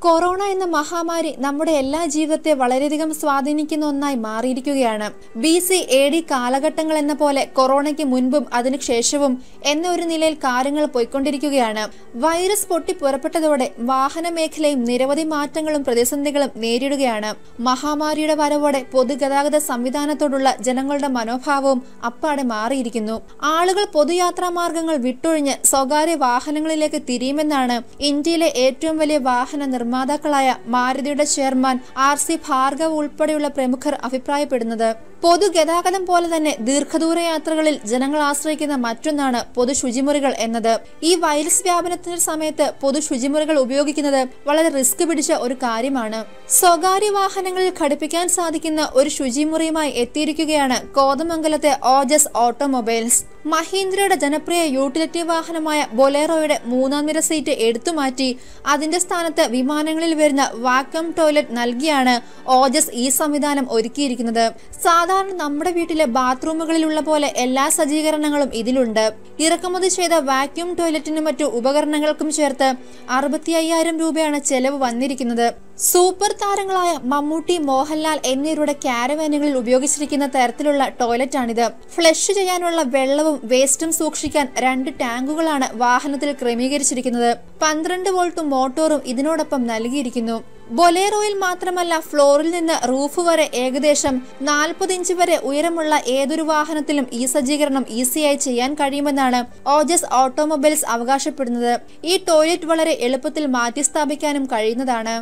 Corona എന്ന മഹാമാരി നമ്മുടെ എല്ലാ ജീവിതത്തെ വളരെയധികം സ്വാധീനിക്കുന്ന ഒന്നായി മാറിയിരിക്കുകയാണ്. BC AD കാലഘട്ടങ്ങൾ എന്ന പോലെ കൊറോണയ്ക്ക് മുൻപും അതിനുശേഷവും എന്ന ഒരു നിലയിൽ കാര്യങ്ങൾ പോയിക്കൊണ്ടിരിക്കുകയാണ്. വൈറസ് പൊട്ടി പുറപ്പെട്ടതോടെ വാഹന മേഖലയും നിരവധി മാറ്റങ്ങളും പ്രതിസന്ധികളും നേരിടുകയാണ്. മഹാമാരിയുടെ വരവോടെ പൊതുഗതാഗത സംവിധാനത്തോടുള്ള ജനങ്ങളുടെ മനോഭാവവും അപ്പാടെ മാറിയിരിക്കുന്നു. ആളുകൾ പൊതുയാത്രാ മാർഗങ്ങൾ വിട്ടൊഴിഞ്ഞ് സ്വകാര്യ വാഹനങ്ങളിലേക്ക് തിരിയുമെന്നാണ് ഇന്ത്യയിലെ ഏറ്റവും വലിയ വാഹന നിർമ്മാതാക്കളായ മാരുതിയുടെ ചെയർമാൻ RC ഭാർഗവ് ഉൾപ്പെടെയുള്ള പ്രമുഖർ അഭിപ്രായപ്പെടുന്നത്. പൊതുഗതാഗതം പോലെ തന്നെ ദീർഘദൂര യാത്രകളിൽ ജനങ്ങൾ ആശ്രയിക്കുന്ന മറ്റൊന്നാണ് പൊതു ശുചിമുറികൾ എന്നത്. ഈ വൈറസ് വ്യാപനത്തിന്റെ സമയത്ത് പൊതു ശുചിമുറികൾ ഉപയോഗിക്കുന്നത് വളരെ റിസ്ക് പിടിച്ച ഒരു കാര്യമാണ്. സ്വകാര്യ വാഹനങ്ങളിൽ ഘടിപ്പിക്കാൻ സാധിക്കുന്ന ഒരു ശുചിമുറിയുമായി എത്തിയിരിക്കുകയാണ് കോതമംഗലത്തെ ഓജസ് ഓട്ടോമൊബൈൽസ്. മഹീന്ദ്രയുടെ ജനപ്രിയ യൂട്ടിലിറ്റി വാഹനമായ ബൊലേറോയുടെ 3ാം നിര സീറ്റ് എടുത്തുമാറ്റി അതിന്റെ സ്ഥാനത്ത് വിമാനങ്ങളിൽ വരുന്ന വാക്വം ടോയ്ലറ്റ് നൽകിയാണ് ഓജസ് ഈ സംവിധാനം ഒരുക്കിയിരിക്കുന്നത്. സാധാരണ നമ്മുടെ വീട്ടിലെ ബാത്റൂമുകളിലുള്ള പോലെ എല്ലാ സജ്ജീകരണങ്ങളും ഇതിലുണ്ട്. ഇറക്കുമതി ചെയ്ത വാക്യൂം ടോയ്ലറ്റിനും മറ്റു ഉപകരണങ്ങൾക്കും ചേർത്ത് 65,000 രൂപയാണ് ചെലവ് വന്നിരിക്കുന്നത്. സൂപ്പർ താരങ്ങളായ മമ്മൂട്ടി, മോഹൻലാൽ എന്നിവരുടെ കാരവാനുകളിൽ ഉപയോഗിച്ചിരിക്കുന്ന തരത്തിലുള്ള ടോയ്ലറ്റാണിത്. ഫ്ലഷ് ചെയ്യാനുള്ള വെള്ളവും വേസ്റ്റും സൂക്ഷിക്കാൻ 2 ടാങ്കുകളാണ് വാഹനത്തിൽ ക്രമീകരിച്ചിരിക്കുന്നത്. 12 വോൾട്ട് മോട്ടോറും ഇതിനോടൊപ്പം നൽകിയിരിക്കുന്നു. ബൊലേറോയിൽ മാത്രമല്ല, ഫ്ലോറിൽ നിന്ന് റൂഫ് വരെ ഏകദേശം 40 ഇഞ്ച് വരെ ഉയരമുള്ള ഏതൊരു വാഹനത്തിലും ഈ സജ്ജീകരണം ഈസിയായി ചെയ്യാൻ കഴിയുമെന്നാണ് ഓജസ് ഓട്ടോമൊബൈൽസ് അവകാശപ്പെടുന്നത്. ഈ ടോയ്ലറ്റ് വളരെ എളുപ്പത്തിൽ മാറ്റി സ്ഥാപിക്കാനും കഴിയുന്നതാണ്.